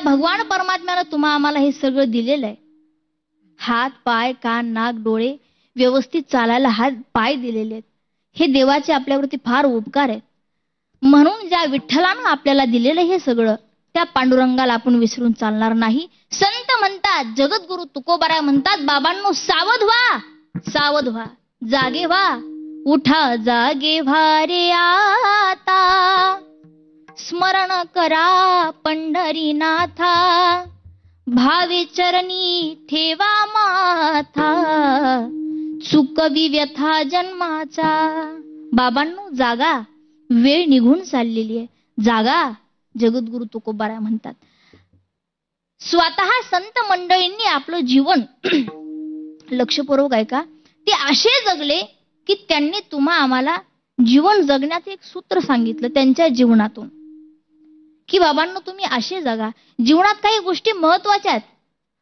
भगवान परमात्म्यानं तुम्हा आम्हाला हे सगळं दिलेलं आहे. हात, पाय, कान, नाक, डोळे व्यवस्थित चालायला हात पाय दिलेले आहेत. हे देवाचे आपल्यावरती फार उपकार आहेत. म्हणून ज्या विठ्ठलानं आपल्याला दिलेलं हे सगळं, त्या पांडुरंगाला आपण विसरून चालणार नाही. संत म्हणतात, जगद्गुरु तुकोबाराय म्हणतात, बाबांनो सावध व्हा, सावध व्हा, जागे व्हा, उठा जागे व्हा रे आता, स्मरण करा पंढरीनाथा, भावे चरणी ठेवा माथा, चुकवी व्यथा जन्माचा. बाबांनो जागा, वेळ निघून चाललेली आहे, जागा. जगद्गुरु तुकोबाराय म्हणतात. स्वतः संत मंडळींनी आपलं जीवन लक्षपूर्वक ऐका, ते असे जगले की त्यांनी तुम्हा आम्हाला जीवन जगण्याचं एक सूत्र सांगितलं त्यांच्या जीवनातून, की बाबांनो तुम्ही असे जगा. जीवनात काही गोष्टी महत्वाच्या आहेत.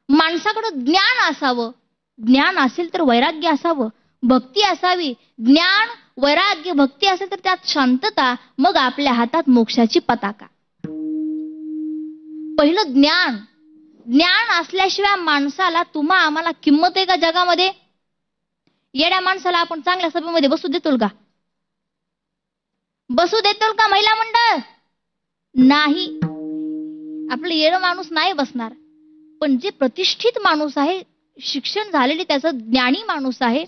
माणसाकडे ज्ञान असावं, ज्ञान असेल तर वैराग्य असावं, भक्ती असावी. ज्ञान, वैराग्य, भक्ती असेल तर त्यात शांतता, मग आपल्या हातात मोक्षाची पताका. पहिलं ज्ञान. ज्ञान असल्याशिवाय माणसाला तुम्हा आम्हाला किंमत आहे का जगामध्ये? येड्या माणसाला आपण चांगल्या सभेमध्ये बसू देतो का? बसू देतो का महिला मंडळ? नाही. आपलं येडं माणूस नाही बसणार. पण जे प्रतिष्ठित माणूस आहे, शिक्षण झालेली, त्याचा ज्ञानी माणूस आहे,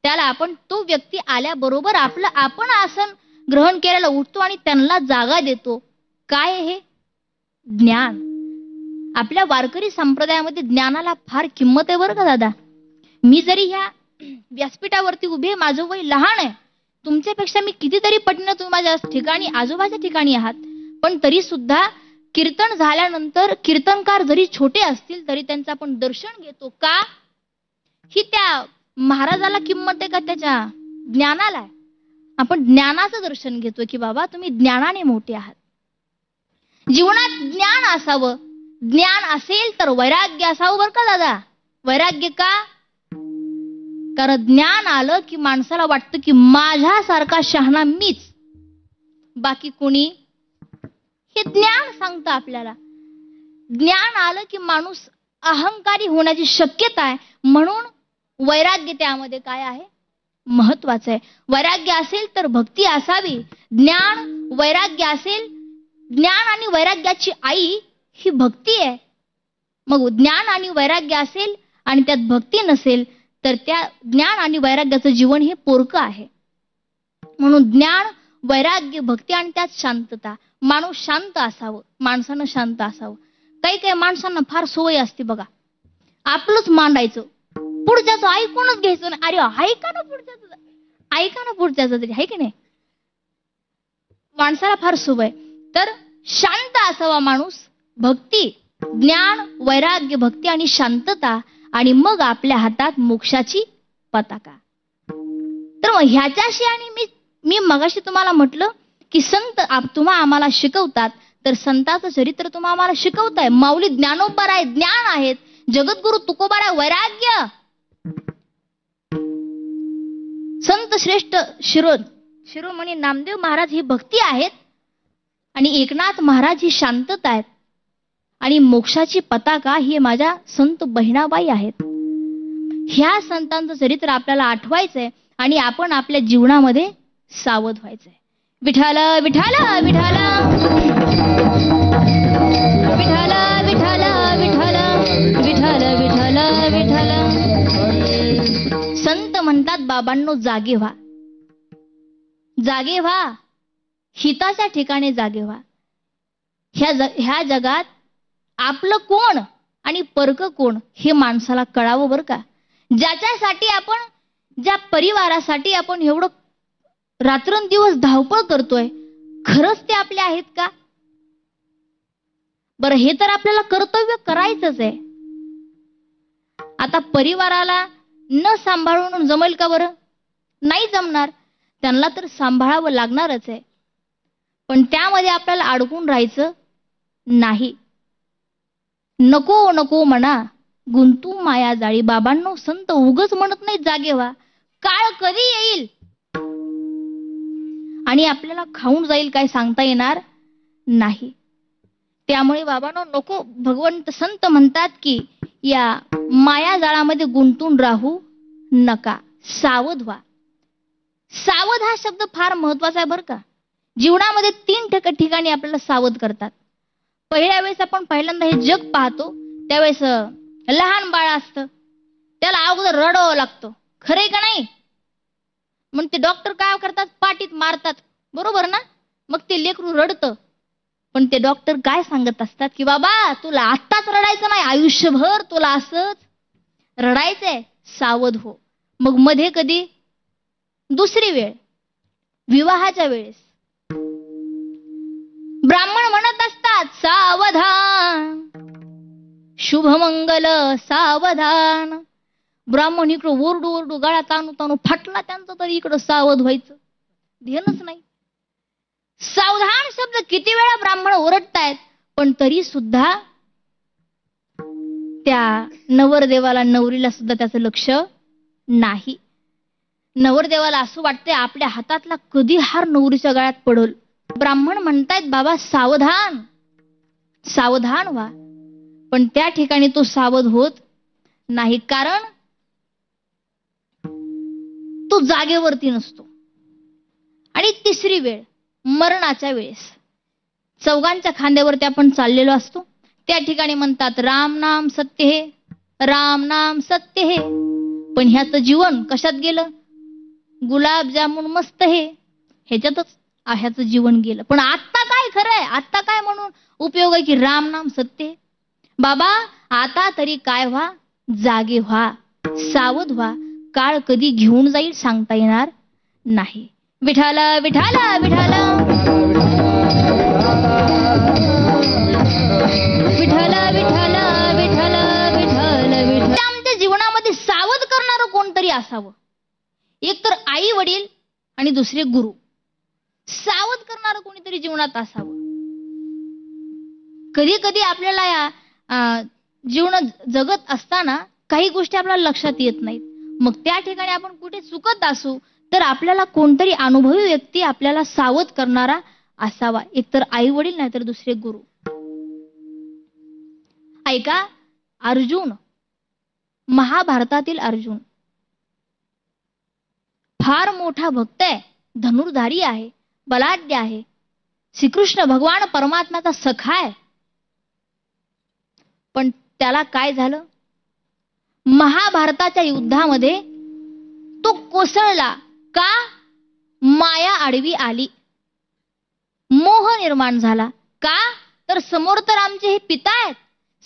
त्याला आपण, तो व्यक्ती आल्याबरोबर आपण आसन ग्रहण करायला उठतो आणि त्यांना जागा देतो. काय हे? ज्ञान. आपल्या वारकरी संप्रदायामध्ये ज्ञानाला फार किंमत आहे बरं का दादा. मी जरी ह्या व्यासपीठावरती उभे, माझं वय लहान आहे, तुमच्यापेक्षा मी कितीतरी पटीनं तुम्ही माझ्या ठिकाणी, आजूबाजूच्या ठिकाणी आहात, पण तरी सुद्धा कीर्तन झाल्यानंतर कीर्तनकार जरी छोटे असतील तरी त्यांचं आपण दर्शन घेतो. का? ही त्या महाराजाला किंमत आहे का त्याच्या ज्ञानाला? आपण ज्ञानाचं दर्शन घेतो की बाबा तुम्ही ज्ञानाने मोठे आहात. जीवनात ज्ञान असावं. ज्ञान असेल तर वैराग्य असावं बरं का दादा. वैराग्य का? कारण ज्ञान आलं की माणसाला वाटतं की माझ्यासारखा शहाणा मीच, बाकी कोणी. हे ज्ञान सांगतं आपल्याला. ज्ञान आलं की माणूस अहंकारी होण्याची शक्यता आहे. म्हणून वैराग्य त्यामध्ये काय आहे? महत्वाचं आहे. वैराग्य असेल तर भक्ती असावी. ज्ञान, वैराग्य असेल. ज्ञान आणि वैराग्याची आई ही भक्ती आहे. मग ज्ञान आणि वैराग्य असेल आणि त्यात भक्ती नसेल तर त्या ज्ञान आणि वैराग्याचं जीवन हे पोरकं आहे. म्हणून ज्ञान, वैराग्य, भक्ती आणि त्यात शांतता. माणूस शांत असावं, माणसानं शांत असावं. काही काही माणसांना फार सवय असते बघा, आपलंच मांडायचं, पुढच्याचं ऐकूनच घ्यायचं नाही. अरे ऐका ना पुढच्याचं, ऐका ना पुढच्याचं तरी, आहे की नाही? माणसाला फार सवय. तर शांत असावा माणूस. भक्ती, ज्ञान, वैराग्य, भक्ती आणि शांतता, आणि मग आपल्या हातात मोक्षाची पताका. तर मग ह्याच्याशी, आणि मी मगाशी तुम्हाला म्हटलं की संत तुम्हा आम्हाला शिकवतात, तर संताचं चरित्र तुम्हा आम्हाला शिकवताय. माऊली ज्ञानोबाराय ज्ञान आहेत, जगद्गुरु तुकोबाराय वैराग्य, संत श्रेष्ठ शिरोमणी नामदेव महाराज ही भक्ती आहेत, आणि एकनाथ महाराज ही शांतता आहेत, आणि मोक्षाची पताका ही माझ्या संत बहिणाबाई आहेत. ह्या संतांचं चरित्र आपल्याला आठवायचंय आणि आपण आपल्या जीवनामध्ये सावध व्हायचंय. विठ्ठल विठ्ठल विठ्ठल विठ्ठल विठ्ठल विठ्ठल विठ्ठल विठ्ठल विठ्ठल. संत म्हणतात बाबांनो जागे व्हा, जागे व्हा, हिताच्या ठिकाणी जागे व्हा. ह्या जगात आपलं कोण आणि परक कोण हे माणसाला कळावं बरं का. ज्याच्यासाठी आपण, ज्या परिवारासाठी आपण एवढं रात्रंदिवस धावपळ करतोय, खरंच ते आपले आहेत का? बरं, हे तर आपल्याला कर्तव्य करायचंच आहे. आता परिवाराला न सांभाळून जमेल का बरं? नाही जमणार. त्यांना तर सांभाळावं लागणारच आहे. पण त्यामध्ये आपल्याला अडकून राहायचं नाही. नको नको म्हणा गुंतू माया जाळी. बाबांनो, संत उगच म्हणत नाही जागे व्हा. काळ कधी येईल आणि आपल्याला खाऊन जाईल काय सांगता येणार नाही. त्यामुळे बाबांनो नको, भगवंत संत म्हणतात की या माया जाळामध्ये गुंतून राहू नका, सावध व्हा. सावध हा शब्द फार महत्वाचा आहे बरं का. जीवनामध्ये 3 ठिकाणी आपल्याला सावध करतात. पहिल्या वेळेस आपण पहिल्यांदा हे जग पाहतो, त्यावेळेस लहान बाळ असतं, त्याला अगोदर रडावं लागतं, खरंय का नाही? मग ते डॉक्टर काय करतात, पाठीत मारतात, बरोबर ना? मग ते लेकरू रडतं, पण ते डॉक्टर काय सांगत असतात की बाबा तुला आत्ताच रडायचं नाही, आयुष्यभर तुला असंच रडायचंय, सावध हो. मग मध्ये कधी दुसरी वेळ विवाहाच्या वेळेस ब्राह्मण म्हणत असतात सावधान शुभमंगल सावधान. ब्राह्मण इकडं ओरडू ओरडू गळा ताणू ताणू फाटला त्यांचं, तरी इकडं सावध व्हायचं ध्यानच नाही. सावधान शब्द किती वेळा ब्राह्मण ओरडतायत, पण तरी सुद्धा त्या नवरदेवाला नवरीला सुद्धा त्याचं लक्ष नाही. नवरदेवाला असं वाटतंय आपल्या हातातला कधी हार नवरीच्या गळ्यात पडल. ब्राह्मण म्हणतायत बाबा सावधान सावधान व्हा, पण त्या ठिकाणी तो सावध होत नाही, कारण तो जागेवरती नसतो. आणि तिसरी वेळ मरणाच्या वेळेस चौघांच्या खांद्यावरती आपण चाललेलो असतो, त्या ठिकाणी म्हणतात राम नाम सत्य हे, राम नाम सत्य हे. पण ह्याचं जीवन कशात गेलं, गुलाबजामुन मस्त हे, ह्याच्यातच ह्याचं जीवन गेलं. पण आत्ता काय खरंय, आत्ता काय म्हणून उपयोग आहे की राम नाम सत्य. बाबा आता तरी काय व्हा, जागे व्हा, सावध व्हा, काळ कधी घेऊन जाईल सांगता येणार नाही. विठाल विठाल विठाल विठाल विठाल विठाल विठाल विठाल. आमच्या जीवनामध्ये सावध करणारं कोणतरी असावं, एक तर आई वडील आणि दुसरे गुरु. सावध करणारं कोणीतरी जीवनात असावं. कधी कधी आपल्याला या जीवन जगत असताना काही गोष्टी आपल्याला लक्षात येत नाहीत, मग त्या ठिकाणी आपण कुठे चुकत असू तर आपल्याला कोणतरी अनुभवी व्यक्ती आपल्याला सावध करणारा असावा, एकतर आई वडील नाही तर दुसरे गुरु. ऐका, अर्जुन, महाभारतातील अर्जुन फार मोठा भक्त आहे, धनुर्धारी आहे, बलाढ्य आहे, श्रीकृष्ण भगवान परमात्म्याचा सखा आहे. पण त्याला काय झालं, महाभारताच्या युद्धामध्ये तो कोसळला. का? माया आडवी आली, मोह निर्माण झाला. का? तर समोर तर आमचे हे पिता आहेत,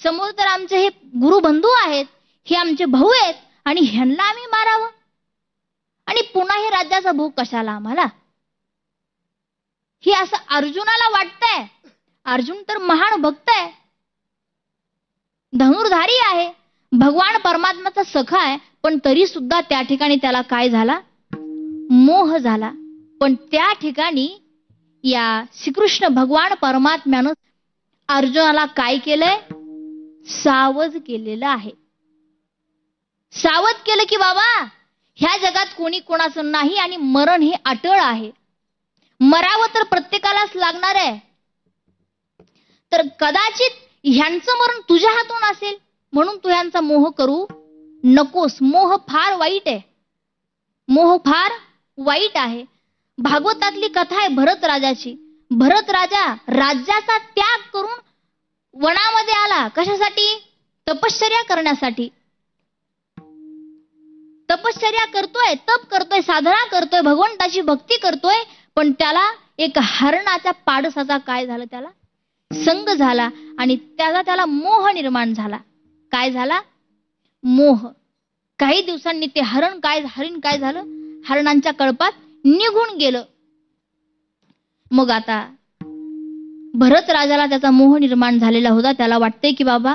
समोर तर आमचे हे गुरुबंधू आहेत, हे आमचे भाऊ आहेत, आणि ह्यांना आम्ही मारावं, आणि पुन्हा हे राज्याचा भोग कशाला आम्हाला, हे असं अर्जुनाला वाटतंय. अर्जुन तर महान भक्त आहे, धनुर्धारी आहे, भगवान परमात्म्याचा सखा आहे, पण तरी सुद्धा त्या ठिकाणी त्याला काय झाला, मोह झाला. पण त्या ठिकाणी या श्रीकृष्ण भगवान परमात्म्यानं अर्जुनाला काय केलंय, सावध केलेलं आहे. सावध केलं की बाबा ह्या जगात कोणी कोणाचं नाही, आणि मरण हे अटळ आहे, मरावं तर प्रत्येकालाच लागणार आहे. तर कदाचित ह्यांचं मरण तुझ्या हातून असेल, म्हणून तू ह्यांचा मोह करू नकोस. मोह फार वाईट आहे, मोह फार वाईट आहे. भागवतातली कथा आहे भरत राजाची. भरत राजा राज्याचा त्याग करून वनामध्ये आला, कशासाठी, तपश्चर्या करण्यासाठी. तपश्चर्या करतोय, तप करतोय, साधना करतोय, भगवंताची भक्ती करतोय, पण त्याला एक हरणाच्या पाडसाचा काय झालं, त्याला संग झाला, आणि त्याला मोह निर्माण झाला. काय झाला, मोह. काही दिवसांनी ते हरिण काय झालं, हरणांच्या कळपात निघून गेलं. मग आता भरत राजाला त्याचा मोह निर्माण झालेला होता. त्याला वाटतंय की बाबा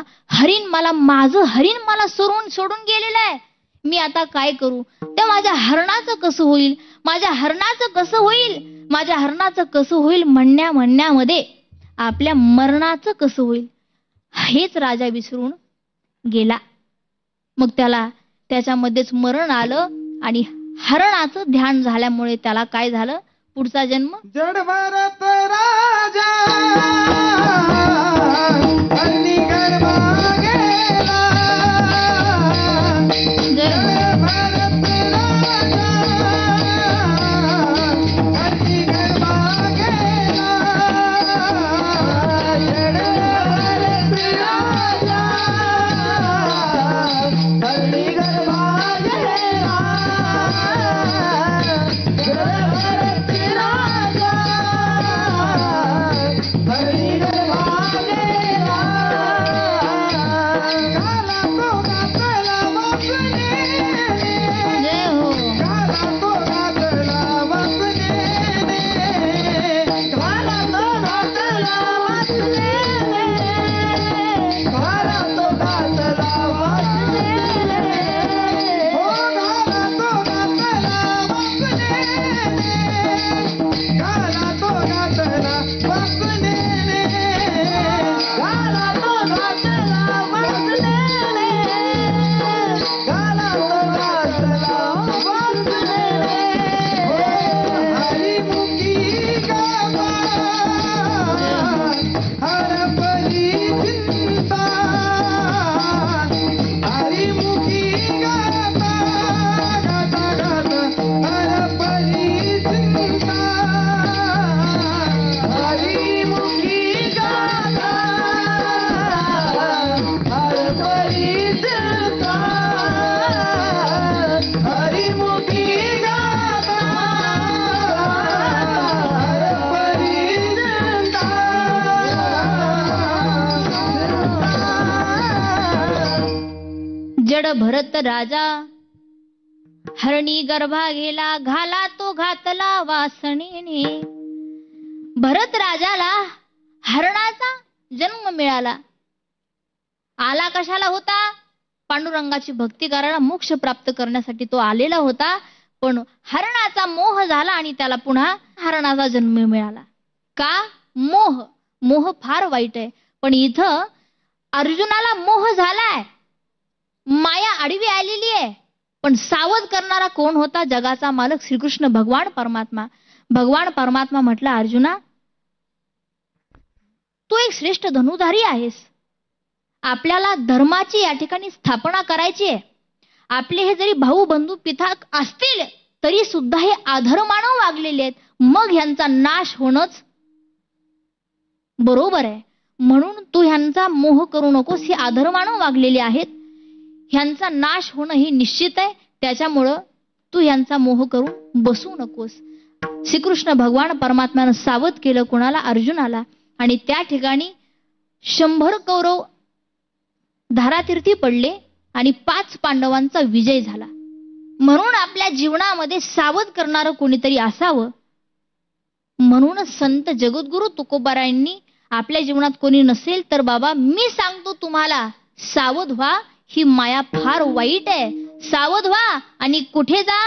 माझं हरिण मला सोडून गेलेलं आहे, मी आता काय करू, तर माझ्या हरणाचं कसं होईल, माझ्या हरणाचं कसं होईल, माझ्या हरणाचं कसं होईल म्हणण्यामध्ये आपल्या मरणाचं कसं होईल हेच राजा विसरून गेला. मग त्याला त्याच्यामध्येच मरण आलं, आणि हरणाचं ध्यान झाल्यामुळे त्याला काय झालं, पुढचा जन्म जड भरत राजा जड भरत राजा हरणी गर्भा गेला घाला तो घातला वासणीने. भरत राजाला हरणाचा जन्म मिळाला. आला कशाला होता? पांडुरंगाची भक्ती करायला, मोक्ष प्राप्त करण्यासाठी तो आलेला होता. पण हरणाचा मोह झाला आणि त्याला पुन्हा हरणाचा जन्म मिळाला. का? मोह. मोह फार वाईट आहे. पण इथं अर्जुनाला मोह झालाय, माया आडवी आलेली आहे. पण सावध करणारा कोण होता? जगाचा मालक श्रीकृष्ण भगवान परमात्मा. भगवान परमात्मा म्हटला, अर्जुना तू एक श्रेष्ठ धनुधारी आहेस. आपल्याला धर्माची या ठिकाणी स्थापना करायची आहे. आपले हे जरी भाऊ बंधू पिताक असतील तरी सुद्धा हे अधर्मानं वागलेले आहेत. मग ह्यांचा नाश होणंच बरोबर आहे. म्हणून तू ह्यांचा मोह करू नकोस. हे अधर्मानं वागलेले आहेत, ह्यांचा नाश होणं हे निश्चित आहे. त्याच्यामुळं तू ह्यांचा मोह करून बसू नकोस. श्रीकृष्ण भगवान परमात्म्यानं सावध केलं कोणाला? अर्जुनाला. आणि त्या ठिकाणी 100 कौरव धारातीर्थी पडले आणि 5 पांडवांचा विजय झाला. म्हणून आपल्या जीवनामध्ये सावध करणारं कोणीतरी असावं. म्हणून संत जगद्गुरु तुकोबारायांनी आपल्या जीवनात कोणी नसेल तर बाबा मी सांगतो तुम्हाला, सावध व्हा. ही माया फार वाईट आहे. सावध व्हा. आणि कुठे जा?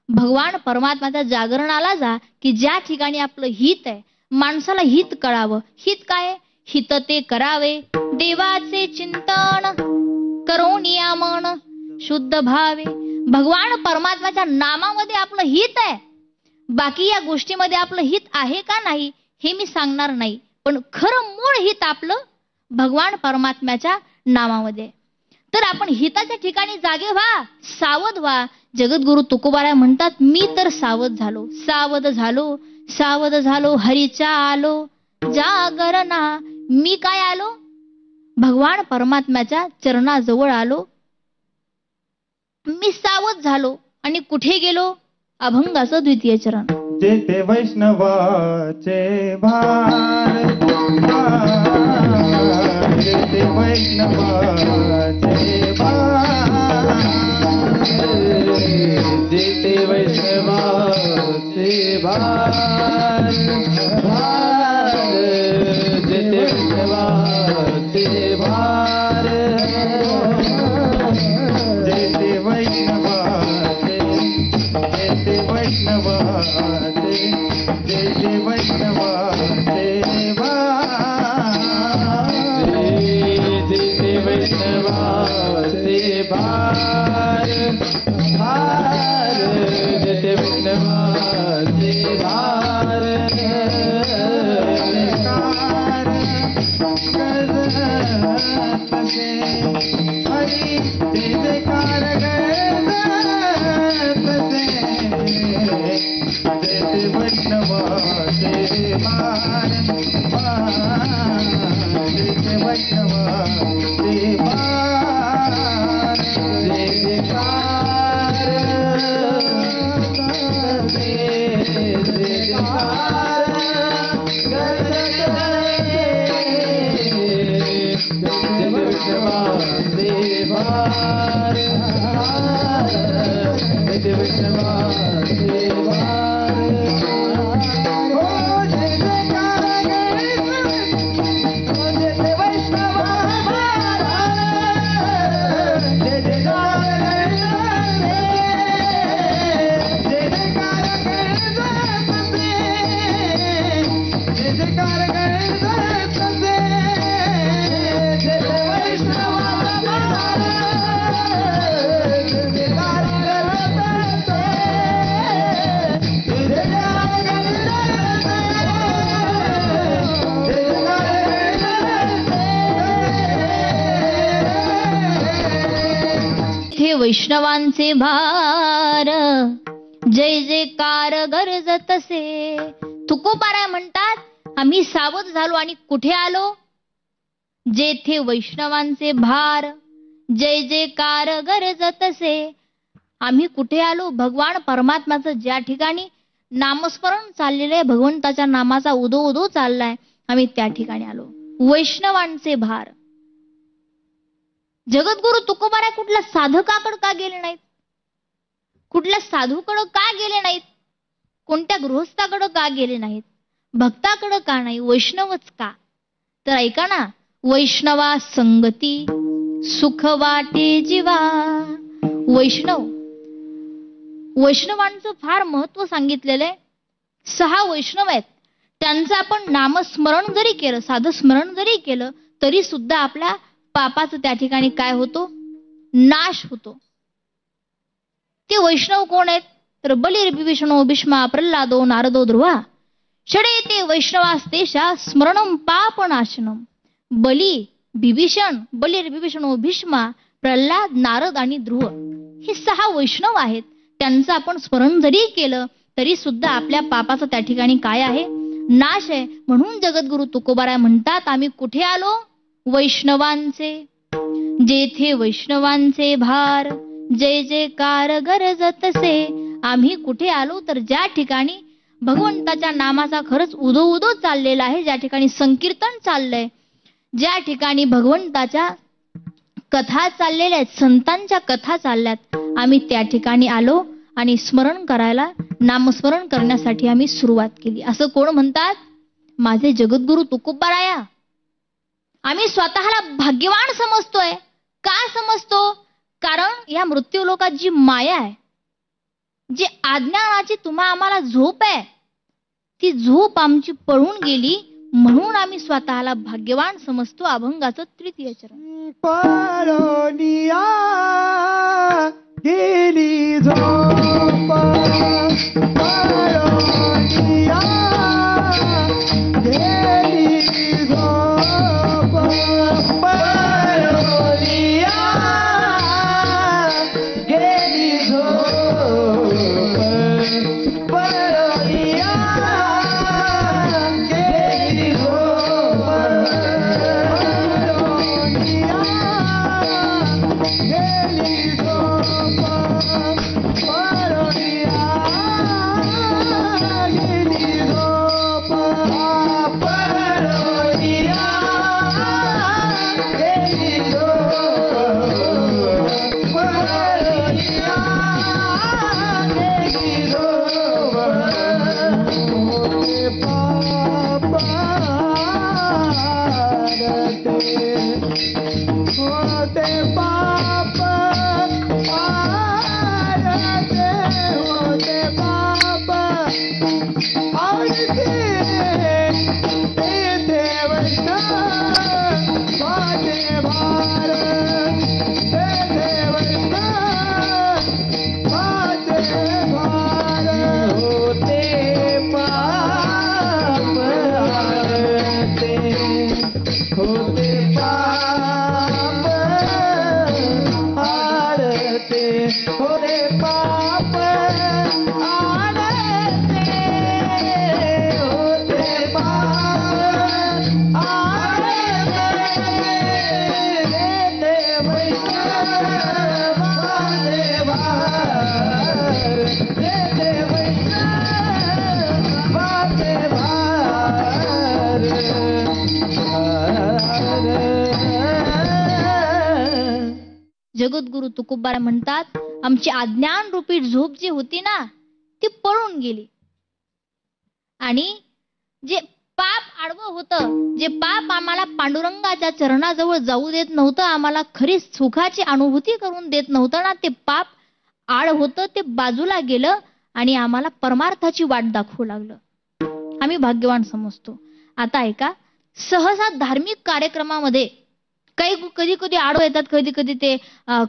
भगवान परमात्म्याच्या जागरणाला जा, की ज्या ठिकाणी आपलं हित आहे. माणसाला हित कळावं. हित काय? हित ते करावे देवाचे चिंतन करोनिया मन शुद्ध भावे. भगवान परमात्म्याच्या नामामध्ये आपलं हित आहे. बाकी या गोष्टीमध्ये आपलं हित आहे का नाही हे मी सांगणार नाही. पण खरं मूळ हित आपलं भगवान परमात्म्याच्या नामामध्ये. तर आपण हिताच्या ठिकाणी जागे व्हा, सावध व्हा. जगद्गुरु तुकोबाराय म्हणतात, मी तर सावध झालो, सावध झालो, सावध झालो, हरीच्या आलो जागरणा. मी काय आलो? भगवान परमात्म्याच्या चरणाजवळ आलो. मी सावध झालो आणि कुठे गेलो? अभंगाचं 2य चरण. जेते वैष्णवाचे भार, जेते वैष्णवाचे भार, जेते वैष्णवाचे भार, जेते वैष्णवाचे भार, जेते वैष्णवाचे, जेते वैष्णवाचे, जेते वैष्णवाचे भार, जेते वैष्णवाचे भार, भार, जेते वैष्णवाचे भार, हरी देकार जेते वैष्णवाचे भार, जेते वैष्णवाचे भार, जेते कार वैष्णवांचे भार, जय जयकार गरजतसे. तुकोबाराय म्हणतात, आम्ही सावध झालो आणि कुठे आलो? जेथे वैष्णवांचे भार, जय जयकार गरजतसे. आम्ही कुठे आलो? भगवान परमात्म्याचं ज्या ठिकाणी नामस्मरण चाललेलं आहे, भगवंताच्या नामाचा उदो उदो चाललाय, आम्ही त्या ठिकाणी आलो. वैष्णवांचे भार. जगद्गुरु तुकोबाराय कुठल्या साधकाकडे का गेले नाहीत? कुठल्या साधूकडे का गेले नाहीत? कोणत्या गृहस्थाकडे का गेले नाहीत? भक्ताकडे का नाही? वैष्णवच का? तर ऐका ना, वैष्णवा संगती सुख वाटे जीवा. वैष्णवांचं फार महत्व सांगितलेलं आहे. 6 वैष्णव आहेत. त्यांचं आपण नामस्मरण जरी केलं, साधं स्मरण जरी केलं, तरी सुद्धा आपल्या पापाचं त्या ठिकाणी काय होतो? नाश होतो. ते वैष्णव कोण आहेत? तर बलिर्बिभीषणो भीष्मा प्रल्हादो नारदो ध्रुवा षडे ते वैष्णवास्तेषा स्मरणं पापनाशनम. बली, बिभीषण, बलिर्बिभीषणो भीष्मा, प्रल्हाद, नारद आणि ध्रुव हे 6 वैष्णव आहेत. त्यांचं आपण स्मरण जरी केलं तरी सुद्धा आपल्या पापाचं त्या ठिकाणी काय आहे? नाश आहे. म्हणून जगद्गुरु तुकोबाराय म्हणतात, आम्ही कुठे आलो? वैष्णवांचे. जेथे वैष्णवांचे भार जय जयकार गरजतसे. आम्ही कुठे आलो? तर ज्या ठिकाणी भगवंताच्या नामाचा खरंच उदो उदो चाललेला आहे, ज्या ठिकाणी संकीर्तन चाललंय, ज्या ठिकाणी भगवंताच्या कथा चाललेल्या आहेत, संतांच्या कथा चालल्यात, आम्ही त्या ठिकाणी आलो आणि स्मरण करायला, नामस्मरण करण्यासाठी आम्ही सुरुवात केली. असं कोण म्हणतात? माझे जगद्गुरु तुकोबाराया. आम्ही स्वतःला भाग्यवान समजतोय. का समजतो? कारण या मृत्यूलोकात जी माया आहे, जी अज्ञानाची तुम्हा आम्हाला झोप आहे, ती झोप आमची पळून गेली, म्हणून आम्ही स्वतःला भाग्यवान समजतो. अभंगाचं 3य चरण. पळोनिया गेली झोप, पळोनिया गेली झोप, पळोनिया गेली झोप, पळोनिया गेली झोप, पळोनिया गेली झोप, पळोनिया गेली झोप, पळोनिया गेली झोप, पळोनिया गेली झोप. होते पाप आरते, होते पाप आरते, तेथे वैष्णव वाटे भार, तेथे वैष्णव वाटे भार. होते पाप आरते, होते पाप आरते, होते पाप आरते, होते पाप आरते, तेथे वैष्णव वाटे भार, तेथे वैष्णव वाटे भार. जगद्गुरु तुकोबाराय म्हणतात, आमची अज्ञान रूपी झोप जी होती ना, ती पळून गेली. आणि जे पाप आडवं होतं, जे पाप आम्हाला पांडुरंगाच्या चरणाजवळ जाऊ देत नव्हतं, आम्हाला खरी सुखाची अनुभूती करून देत नव्हतं ना, ते पाप आड होतं, ते बाजूला गेलं आणि आम्हाला परमार्थाची वाट दाखवू लागलं. आम्ही भाग्यवान समजतो. आता ऐका, सहसा धार्मिक कार्यक्रमामध्ये काही कधी कधी आडवं येतात, कधी कधी ते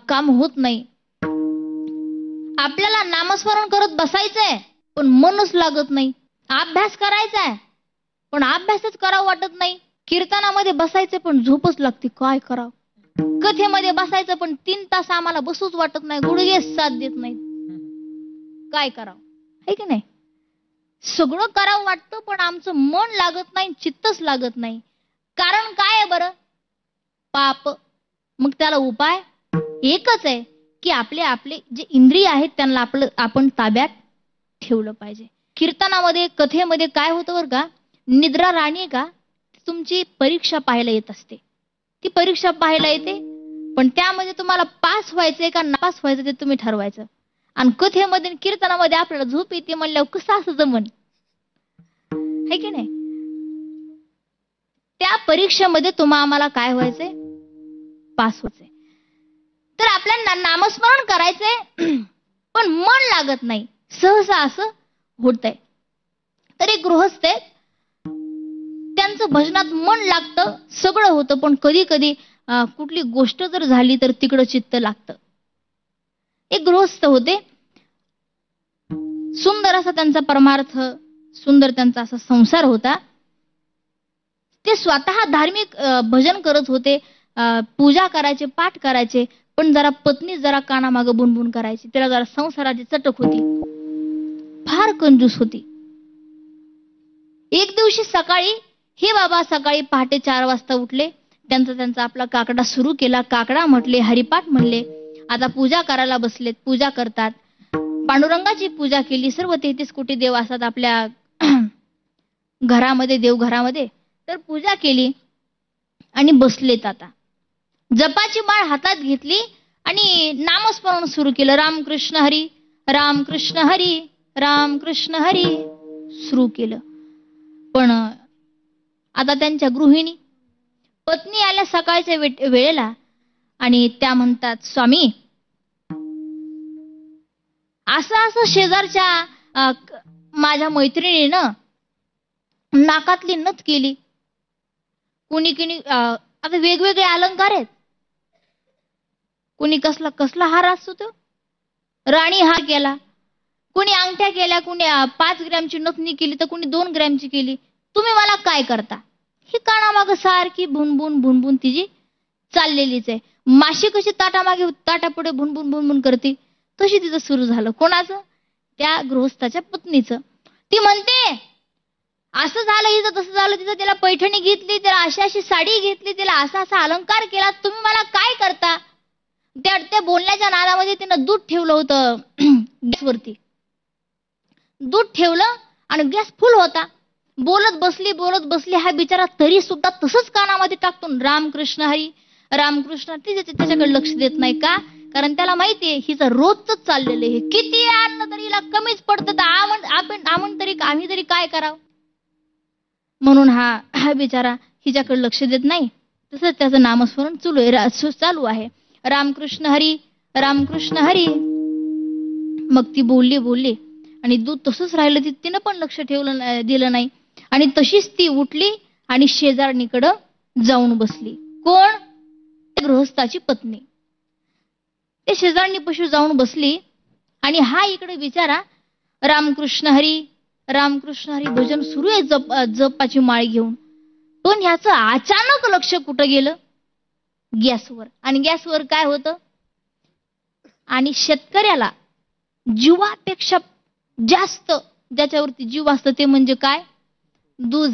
काम होत नाही. आपल्याला नामस्मरण करत बसायचंय पण मनच लागत नाही. अभ्यास करायचाय पण अभ्यासच करावं वाटत नाही. कीर्तनामध्ये बसायचं पण झोपच लागते, काय करावं. कथेमध्ये बसायचं पण 3 तास आम्हाला बसूच वाटत नाही, गुडघे साथ देत नाहीत, काय करावं, है की नाही. सगळं करावं वाटतं पण आमचं मन लागत नाही, चित्तच लागत नाही. कारण काय आहे बरं? पाप. मग त्याला उपाय एकच आहे की आपले जे इंद्रिय आहेत त्यांना आपण ताब्यात ठेवलं पाहिजे. कीर्तनामध्ये, कथेमध्ये काय होतं बरं का, निद्रा राणी का तुमची परीक्षा पाहायला येत असते. ती परीक्षा पाहायला येते पण त्यामध्ये तुम्हाला पास व्हायचंय का नापास व्हायचं ते तुम्ही ठरवायचं. आणि कथेमध्ये आणि कीर्तनामध्ये आपल्याला झोप येते म्हणल्यावर कसं असं जमन, है की नाही? त्या परीक्षेमध्ये आम्हाला काय व्हायचंय? पास व्हायचंय. तर आपल्याला नामस्मरण करायचंय पण मन लागत नाही, सहसा असं होतंय. तर एक गृहस्थ आहेत, त्यांचं भजनात मन लागतं, सगळं होतं, पण कधी कधी कुठली गोष्ट जर झाली तर तिकडं चित्त लागतं. एक गृहस्थ होते, सुंदर असा त्यांचा परमार्थ, सुंदर त्यांचा असा संसार होता. ते स्वतः धार्मिक भजन करत होते, पूजा करायचे, पाठ करायचे, पण जरा पत्नी जरा कानामागं बुनबुन करायची. त्याला जरा संसाराची चटक होती, फार कंजूस होती. एक दिवशी सकाळी हे बाबा सकाळी पहाटे 4 वाजता उठले, त्यांचा आपला काकडा सुरू केला. काकडा म्हटले, हरिपाठ म्हणले, आता पूजा करायला बसलेत. पूजा करतात, पांडुरंगाची पूजा केली. सर्व 33 कोटी देव असतात आपल्या घरामध्ये, देवघरामध्ये. तर पूजा केली आणि बसलेत. आता जपाची माळ हातात घेतली आणि नामस्मरण सुरू केलं. रामकृष्ण हरी, रामकृष्ण हरी, रामकृष्ण हरी सुरू केलं. पण आता त्यांच्या गृहिणी पत्नी आल्या सकाळच्या वेळेला आणि त्या म्हणतात, स्वामी असं असं शेजारच्या माझ्या मैत्रिणीनं नाकातली नथ केली. कुणी आता वेगवेगळे अलंकार आहेत, कुणी कसला हार असतो तो, राणी हार केला, कुणी अंगठ्या केल्या, कुणी 5 ग्रॅमची नथनी केली, तर कुणी 2 ग्रॅमची केली. तुम्ही मला काय करता? ही कानामागं सारखी भुनभुन भुनभुन तिची चाललेलीच आहे. माशी कशी ताटामागे ताटापुढे भुनभुन भुनभुन करते, तशी तिचं सुरू झालं. कोणाचं? त्या गृहस्थाच्या पत्नीचं. ती म्हणते, असं झालं हिचं, तसं झालं तिचं, तिला पैठणी घेतली, तिला अशी साडी घेतली, तिला असा अलंकार केला, तुम्ही मला काय करता? त्या बोलण्याच्या नादामध्ये तिनं दूध ठेवलं होतं गॅसवरती. दूध ठेवलं आणि गॅस फुल होता. बोलत बसली हा बिचारा तरी सुद्धा तसंच कानामध्ये टाकतो रामकृष्ण हरी, रामकृष्ण. त्याच्याकडे लक्ष देत नाही. का? कारण त्याला माहितीये हिचं रोजच चाललेलं आहे. किती आणलं तरी हिला कमीच पडतं, तर आम्ही तरी काय करावं? म्हणून हा बिचारा हिच्याकडे लक्ष देत नाही. तसंच त्याचं नामस्मरण चालू आहे. रामकृष्ण हरी, रामकृष्ण हरी. मग ती बोलली आणि दूध तसंच राहिलं. तिनं पण लक्ष दिलं नाही आणि तशीच ती उठली आणि शेजारणीकडं जाऊन बसली. कोण? गृहस्थाची पत्नी. ते शेजारणी पशु जाऊन बसली आणि हा इकडे बिचारा रामकृष्ण हरी, रामकृष्ण हरी भजन सुरू आहे जपाची माळ घेऊन. पण ह्याचं अचानक लक्ष कुठं गेलं? गॅसवर. आणि गॅसवर काय होतं? आणि शेतकऱ्याला जीवापेक्षा जास्त ज्याच्यावरती जीव असतं ते म्हणजे काय? दूध.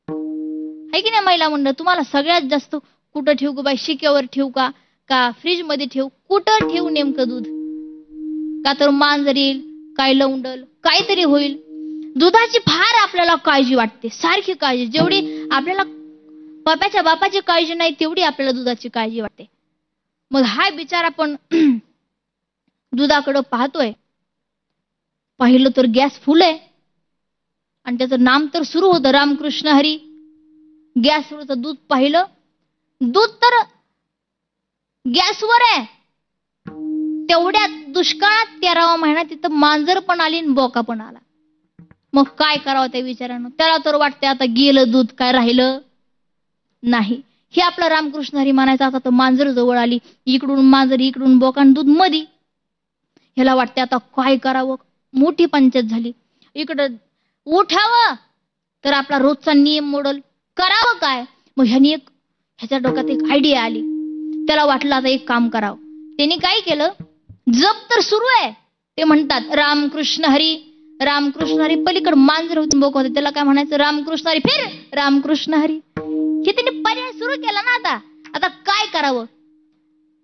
आहे की नाही महिला मंडळ? तुम्हाला सगळ्यात जास्त कुठं ठेवू ग बाई? शिक्यावर ठेवू का फ्रीज मध्ये ठेवू? कुठं ठेवू नेमकं दूध? का तर मांजर येईल, काय लवंडल, काहीतरी होईल. दुधाची फार आपल्याला काळजी वाटते, सारखी काळजी. जेवढी आपल्याला पप्याच्या बापाची काळजी नाही तेवढी आपल्याला दुधाची काळजी वाटते. मग हा बिचारा पण दुधाकडं पाहतोय. पाहिलं तर गॅस फुल आहे आणि त्याचं नाम तर सुरू होतं रामकृष्ण हरी. गॅसवरचं दूध पाहिलं, दूध तर गॅसवर आहे. तेवढ्या दुष्काळात 13वा महिना तिथं मांजर पण आली आणि बोका पण आला. मग काय करावं त्या विचारानं? त्याला तर वाटतंय आता गेलं दूध, काय राहिलं नाही. हे आपलं रामकृष्ण हरी म्हणायचं. आता तर मांजर जवळ आली, इकडून मांजर, इकडून बोका, दूध मधी. ह्याला वाटते आता काय करावं? मोठी पंचायत झाली. इकडं उठावं तर आपला रोजचा नियम मोडल, करावं काय? मग ह्याच्या डोक्यात एक आयडिया आली. त्याला वाटलं आता एक काम करावं. त्यांनी काय केलं? जप तर सुरू आहे, ते म्हणतात रामकृष्ण हरी, रामकृष्ण हरी. पलीकडे मांजर होती, बोक होते, त्याला काय म्हणायचं? रामकृष्ण हरी, फिर रामकृष्ण हरी. हे त्यांनी पर्याय सुरू केला ना. आता काय करावं?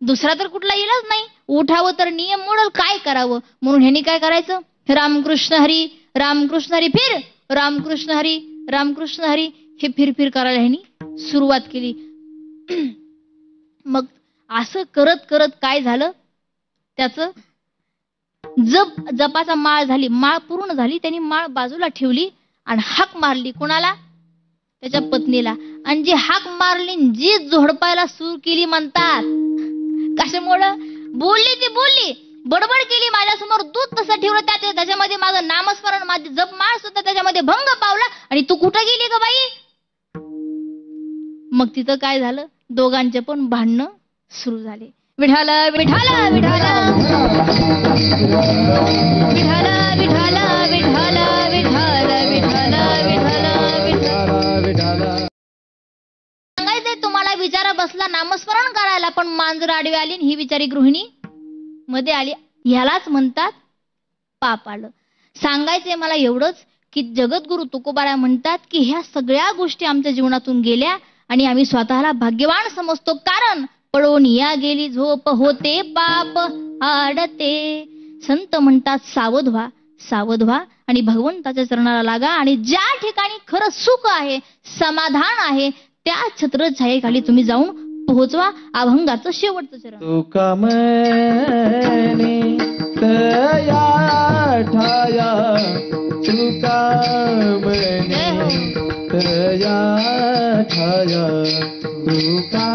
दुसरा तर कुठला इलाज नाही. उठावं तर नियम मोडल, काय करावं? म्हणून ह्यांनी काय करायचं? रामकृष्ण हरी, रामकृष्ण हरी, फिर रामकृष्ण हरी, रामकृष्ण हरी. हे फिर करायला ह्यांनी सुरुवात केली. मग असं करत करत काय झालं, त्याचं जपाचा माळ झाली, माळ पूर्ण झाली. त्यांनी माळ बाजूला ठेवली आणि हाक मारली. कोणाला? त्याच्या पत्नीला. आणि जी हाक मारली, जी झोडपायला सुरू केली म्हणतात, कशामुळं? बोलली ती बोलली, बडबड केली माझ्यासमोर. दूध तसं ठेवलं, त्याच्यामध्ये माझं नामस्मरण, माझी जप माळ सुद्धा त्याच्यामध्ये भंग पावला. आणि तू कुठं गेली ग बाई? मग तिथं काय झालं, दोघांचे पण भांडणं सुरू झाले. विठाल विठाल विठाल विठाल विठाल विठाल विठाल विठाल विठाल. सांगायचंय तुम्हाला, विचारा बसला नामस्मरण करायला, पण मांजर आडवी आली आणि ही बिचारी गृहिणी मध्ये आली. ह्यालाच म्हणतात पाप आलं. सांगायचंय मला एवढंच की जगद्गुरु तुकोबाराय म्हणतात की ह्या सगळ्या गोष्टी आमच्या जीवनातून गेल्या आणि आम्ही स्वतःला भाग्यवान समजतो, कारण पळून या गेली झोप, होते पाप आडते. संत म्हणतात सावध व्हा, सावध व्हा आणि भगवंताच्या चरणाला लागा. आणि ज्या ठिकाणी खरं सुख आहे, समाधान आहे, त्या छत्रछायेखाली तुम्ही जाऊन पोहोचवा अभंगाचं शेवटचं चरण. तुका म्हणे तया ठाया, तुका म्हणे तया ठाया, तुका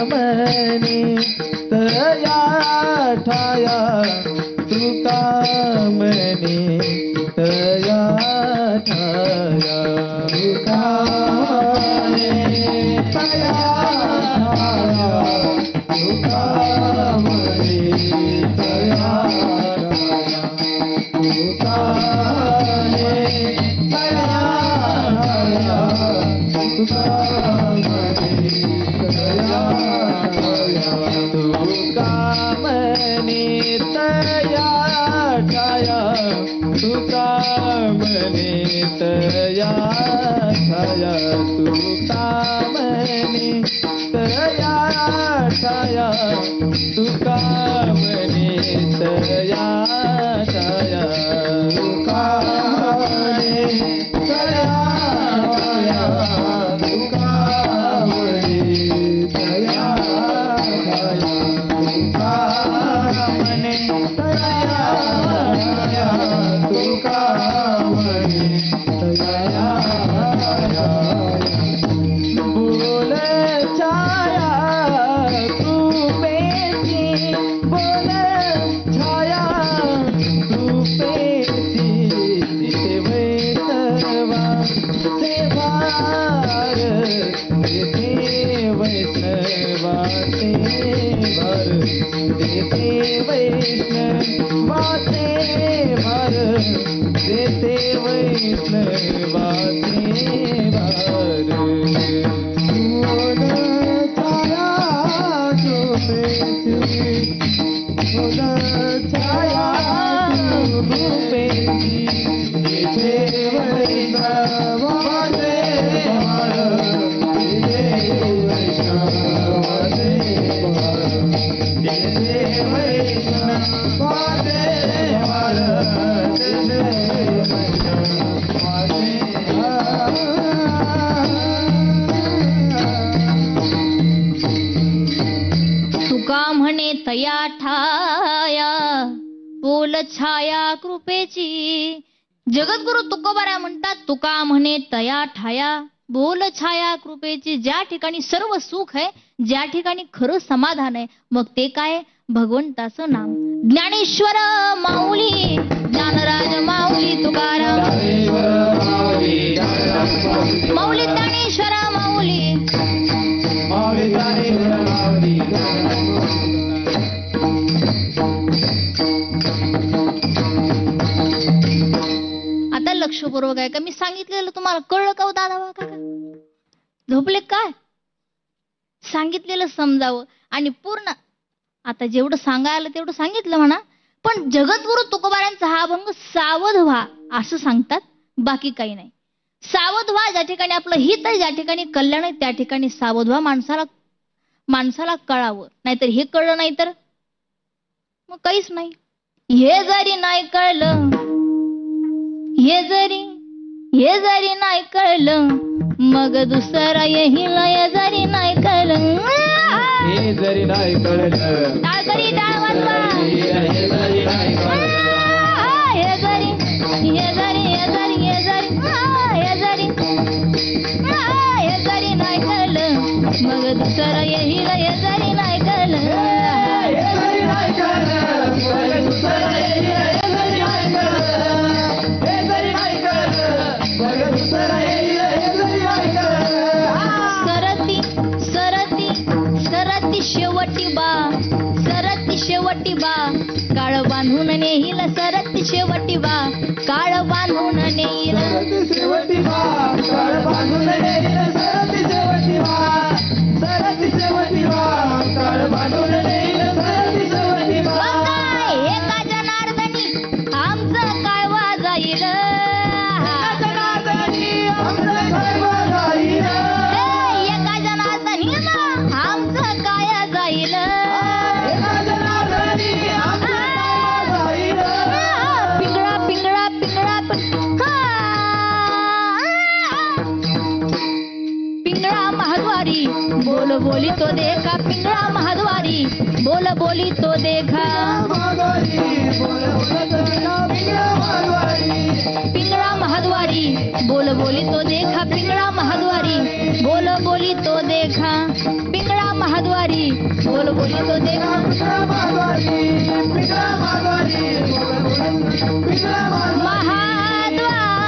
म्हणे तया ठाया, तुका म्हणे तया ठाया, तुका म्हणे तया तया ठाया, बोल छाया कृपेची. जगद्गुरु तुकोबाराय म्हणतात, तुका म्हणे तया ठाया, बोल छाया कृपेची. ज्या ठिकाणी सर्व सुख आहे, ज्या ठिकाणी खरं समाधान आहे, मग ते काय? भगवंताचं नाम. ज्ञानेश्वर माऊली, ज्ञानराज माऊली तुकाराम, माऊली ज्ञानेश्वर माऊली. आता लक्षपूर्वक आहे का? मी सांगितलेलं तुम्हाला कळलं का दादा काका? झोपले काय? सांगितलेलं समजावं आणि पूर्ण. आता जेवढं सांगायला तेवढं सांगितलं म्हणा, पण जगद्गुरु तुकोबारायांचा हा अभंग सावध व्हा असं सांगतात, बाकी काही नाही. सावध व्हा, ज्या ठिकाणी आपलं हित आहे, ज्या ठिकाणी कल्याण आहे, त्या ठिकाणी सावध व्हा. माणसाला कळावं, नाहीतर हे कळलं नाही तर मग काहीच नाही. हे जरी नाही कळलं, हे जरी नाही कळलं, मग दुसरा येईल. जरी नाही कळलं हे जरी नाही कळलं टाळकरी टाळ वाजवा हे जरी नाही कळलं हे जरी हे जरी हे जरी हे जरी हे जरी हे जरी नाही कळलं मग दुसरं येईल हे जरी नाही कळलं हे जरी नाही कळलं मग दुसरं येईल हे जरी नाही कळलं हे जरी नाही कळलं मग दुसरं येईल हे जरी नाही कळलं सरती सरती सरती शेवटी बा सरती शेवटी बा काळ बांधून नेईल सरती शेवटी बा काळ बांधून नेईल शेवटी बा काळ बांधून नेईल सरती शेवटी बा सरती शेवटी बा काळ बांधून नेईल सरती शेवटी बा काय एका जनार्दनी आमचं काय वाजाईल जनार्दनी आमचं काय वाजाईल एका जनार्दनी आमचं काय जाईल एका जनार्दनी आमचं काय वाजाईल पिंगळा पिंगळा पिंगळा पिंगळा महाद्वारी बोल बोली तो देखा पिंगळा महाद्वारी बोल बोली तो देखा पिंगळा महाद्वारी बोल बोली तो देखा पिंगळा महाद्वारी बोल बोली तो देखा पिंगळा महाद्वारी बोल बोली तो देखा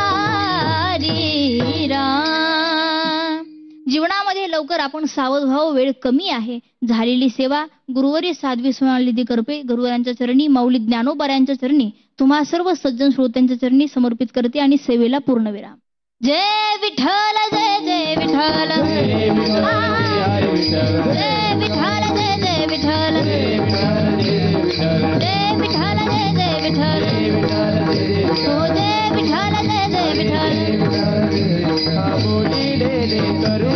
महाद्वारी राम. जीवनामध्ये लवकर आपण सावध व्हावं, वेळ कमी आहे. झालेली सेवा गुरुवारी साध्वी सोनाली करपे गुरुवारांच्या चरणी, माऊली ज्ञानोबाऱ्यांच्या चरणी, तुम्हा सर्व सज्जन श्रोत्यांच्या चरणी समर्पित करते आणि सेवेला पूर्णविराम. जय विठ्ठल जय जय विठ्ठल जय विठ्ठल जय जय विठ्ठल जय विठ्ठल जय जय विठ्ठल हो जय विठ्ठल जय जय विठ्ठल बोली करू